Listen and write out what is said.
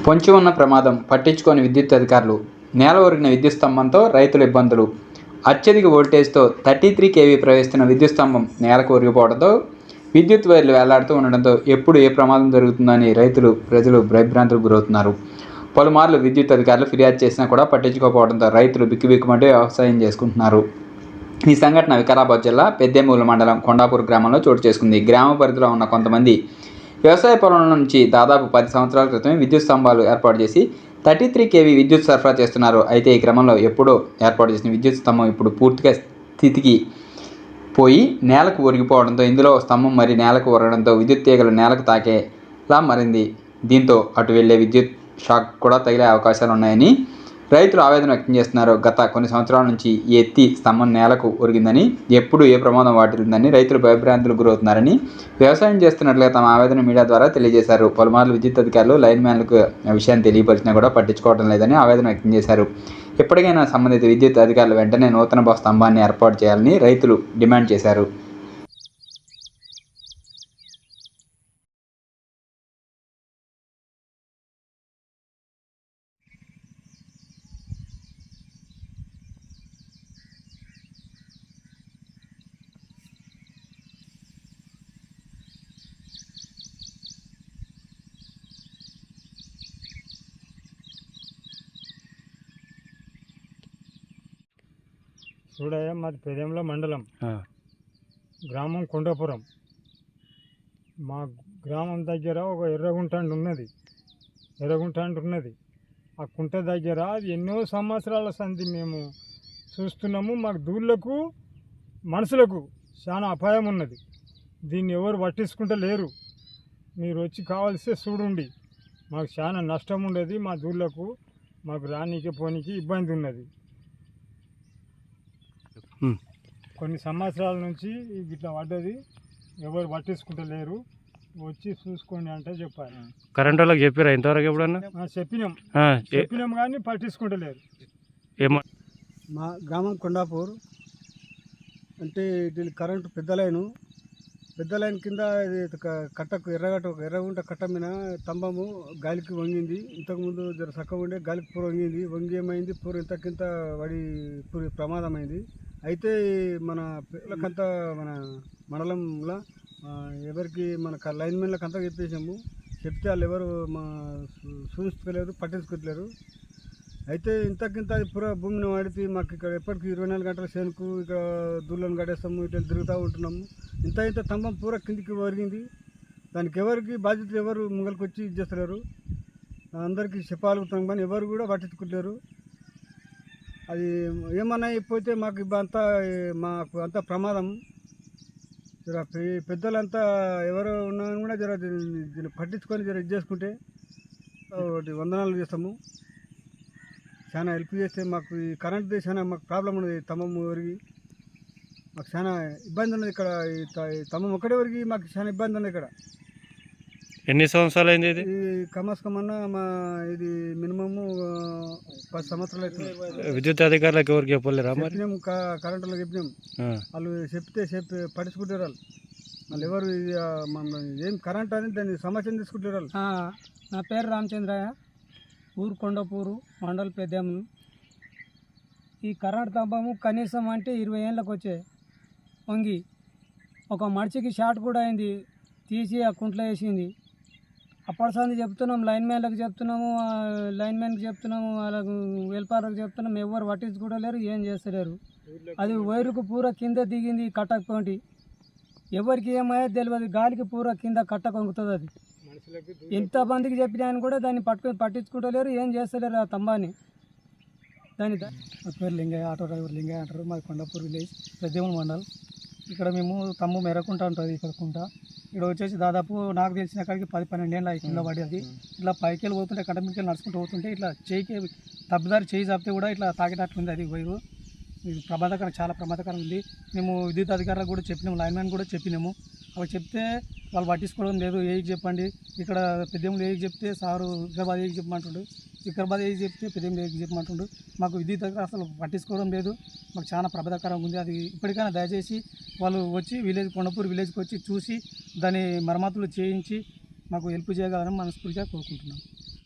పొంచి ఉన్న ప్రమాదం పట్టించుకోని విద్యుత్ అధికారులు. నేల ఒరిగిన విద్యుత్ స్తంభంతో రైతుల ఇబ్బందులు. అత్యధిక వోల్టేజ్తో 33 kV ప్రవహిస్తున్న విద్యుత్ స్తంభం నేలకు ఒరిగిపోవడంతో విద్యుత్ వైర్లు వేలాడుతూ ఉండడంతో ఎప్పుడు ఏ ప్రమాదం జరుగుతుందని ప్రజలు భయభ్రాంతులకు గురవుతున్నారు. పలుమార్లు విద్యుత్ అధికారులు ఫిర్యాదు చేసినా కూడా పట్టించుకోకపోవడంతో రైతులు బిక్కుబిక్కుమంటూ వ్యవసాయం చేసుకుంటున్నారు. ఈ సంఘటన వికారాబాద్ జిల్లా పెద్దేమూలు మండలం కొండాపూర్ గ్రామంలో చోటు చేసుకుంది. గ్రామ పరిధిలో ఉన్న కొంతమంది వ్యవసాయ పొలం నుంచి దాదాపు 10 సంవత్సరాల క్రితమే విద్యుత్ స్తంభాలు ఏర్పాటు చేసి 33 kV విద్యుత్ సరఫరా చేస్తున్నారు. అయితే ఈ క్రమంలో ఎప్పుడో ఏర్పాటు చేసిన విద్యుత్ స్తంభం ఇప్పుడు పూర్తిగా స్థితికి పోయి నేలకు ఒరిగిపోవడంతో ఇందులో స్తంభం మరి నేలకు ఒరగడంతో విద్యుత్ తీగలు నేలకు తాకేలా మారింది. దీంతో అటు వెళ్లే విద్యుత్ షాక్ కూడా తగిలే అవకాశాలు ఉన్నాయని రైతులు ఆవేదన వ్యక్తం చేస్తున్నారు. గత కొన్ని సంవత్సరాల నుంచి ఈ ఎత్తి స్తంభం నేలకు ఒరిగిందని, ఎప్పుడు ఏ ప్రమాదం వాటిల్లిందని రైతులు భయభ్రాంతులకు గురవుతున్నారని వ్యవసాయం చేస్తున్నట్లుగా తమ ఆవేదన మీడియా ద్వారా తెలియజేశారు. పలుమార్లు విద్యుత్ అధికారులు లైన్ మ్యాన్లకు విషయాన్ని తెలియపరిచినా కూడా పట్టించుకోవడం లేదని ఆవేదన వ్యక్తం చేశారు. ఎప్పటికైనా సంబంధిత విద్యుత్ అధికారులు వెంటనే నూతన స్తంభాన్ని ఏర్పాటు చేయాలని రైతులు డిమాండ్ చేశారు. చూడయ్య, మాది పెదేముల మండలం, గ్రామం కొండాపురం. మా గ్రామం దగ్గర ఒక ఎర్రగుంట ఉన్నది. ఆ కుంట దగ్గర అది ఎన్నో సంవత్సరాల సంధి మేము చూస్తున్నాము. మాకు దూళ్ళకు మనుషులకు చాలా అపాయం ఉన్నది. దీన్ని ఎవరు పట్టించుకుంటూ లేరు. మీరు వచ్చి కావాల్సే చూడండి. మాకు చాలా నష్టం ఉండేది. మా దూళ్ళకు మాకు రానీకి పోనీకి ఇబ్బంది ఉన్నది. కొన్ని సంవత్సరాల నుంచి ఇట్లా పడ్డది, ఎవరు పట్టించుకుంటలేరు. వచ్చి చూసుకోండి అంటే చెప్పాలి. కరెంట్ వాళ్ళకి చెప్పారా ఇంతవరకు ఎప్పుడన్నా? చెప్పినాం కానీ పట్టించుకుంటలేరు. మా గ్రామం కొండాపూర్ అంటే ఇటు కరెంటు పెద్ద లైన్ కింద ఇది కట్టకు ఎర్రగుంట కట్ట మీద స్తంభము గాలికి వంగింది. ఇంతకుముందు జర చక్కగా ఉండే గాలికి పూర వంగి ఏమైంది, పూర ఇంతకింత పడి పూరి ప్రమాదమైంది. అయితే మన పిల్లలకంతా మన మండలంలో ఎవరికి మన లైన్ మెన్లకు అంతా చెప్పేసాము. చెప్తే వాళ్ళు ఎవరు చూసుకోలేరు, పట్టించుకోలేరు. అయితే ఇంతకింత అది పూర భూమిని వాడితే మాకు ఇక్కడ ఎప్పటికీ 24 గంటల చేనుకు ఇక్కడ దూళ్ళను గడేస్తాము, ఇట్లా తిరుగుతూ ఉంటున్నాము. ఇంత స్తంభం పూర కిందికి ఒరిగింది. దానికి ఎవరికి బాధ్యతలు ఎవరు ముంగలికి వచ్చి ఇది చేస్తలేరు. అందరికీ చెప్పాలుగుతాం కానీ ఎవరు కూడా పట్టించుకోలేరు. అది ఏమన్నా అయిపోతే మాకు అంతా ప్రమాదం. జర పెద్దలంతా ఎవరు ఉన్నా కూడా జర దీన్ని పట్టించుకొని జర ఇది చేసుకుంటే ఒకటి వందనాలు చేస్తాము. చాలా హెల్ప్ చేస్తే మాకు ఈ కరెంట్ది చాలా మాకు ప్రాబ్లం ఉన్నది. స్తంభం వరిగి మాకు చాలా ఇబ్బంది ఉన్నది. ఇక్కడ ఈ స్తంభం ఒకటే వరిగి మాకు చాలా ఇబ్బంది ఉంది. ఇక్కడ ఎన్ని సంవత్సరాలు అయింది ఇది? కమన్నా ఇది మినిమము 10 సంవత్సరాలు అవుతుంది. విద్యుత్ అధికారులకు ఎవరికి చెప్పలేరా? చెప్పినాం, కరెంటులో చెప్పినాం. వాళ్ళు చెప్తే పట్టించుకుంటారు. వాళ్ళు ఎవరు ఏం కరెంట్ అని దాన్ని సమస్యను తీసుకుంటారు. నా పేరు రామచంద్రయ్య, ఊరు కొండపూరు, మండల్ పెద్దేములు. ఈ కరెంట్ స్తంభము కనీసం అంటే 20 ఏళ్ళకి వచ్చే వంగి ఒక మనిషికి షార్ట్ కూడా అయింది, తీసి ఆ కుంట్లో వేసింది. అప్పటిసారి చెప్తున్నాము, లైన్ మ్యాన్లకు చెప్తున్నాము, వాళ్ళకు వెల్పార్లకు చెప్తున్నాము. ఎవరు పట్టించుకోవలేరు, ఏం చేస్తలేరు. అది వైరుకు పూర కింద దిగింది కట్టకపోంటి. ఎవరికి ఏమయ్యో తెలియదు, గాలికి పూర కింద కట్ట కొంగుతుంది. అది ఎంతమందికి చెప్పినా కూడా దాన్ని పట్టించుకుంటలేరు, ఏం చేస్తలేరు ఆ స్తంభాన్ని. నా పేరు లింగయ్య, ఆటో డ్రైవర్ లింగయ్య అంటారు. మాది కొండాపూర్ విలేజ్, పెద్దేముల మండల్. ఇక్కడ మేము స్తంభం ఎరకుంటా ఉంటుంది. ఇక్కడ కుంట ఇక్కడ వచ్చేసి దాదాపు నాకు తెలిసిన కాడికి 10-12 ఏళ్ళ కింద పడేది. ఇట్లా పైకి వెళ్ళి పోతుంటే, కట్ట మీదకి వెళ్ళి నడుచుకుంటూ పోతుంటే ఇట్లా చేయికి తప్పుదారి చేయి చాపితే కూడా ఇట్లా తాకేటట్లుంది. అది వైరు ఇది ప్రమాదకరం, చాలా ప్రమాదకరం ఉంది. మేము విద్యుత్ అధికారులకు కూడా చెప్పినాము, లైన్ మ్యాన్ కూడా చెప్పినాము. అవి చెప్తే వాళ్ళు పట్టించుకోవడం లేదు. ఏకి చెప్పండి, ఇక్కడ పెద్దేములు ఏకి చెప్తే సారు వికారాబాద్ ఏకి చెప్పమంటుండు, వికారాబాద్ ఏకి చెప్తే పెద్దేములు ఏకి చెప్పమంటుండు. మాకు విద్యుత్ అధికారులు అసలు పట్టించుకోవడం లేదు. మాకు చాలా ప్రమాదకరంగా ఉంది. అది ఇప్పటికైనా దయచేసి వాళ్ళు వచ్చి కొండపూర్ విలేజ్కి వచ్చి చూసి దాన్ని మరమ్మతులు చేయించి మాకు హెల్ప్ చేయగలరని మనస్ఫూర్తిగా కోరుకుంటున్నాం.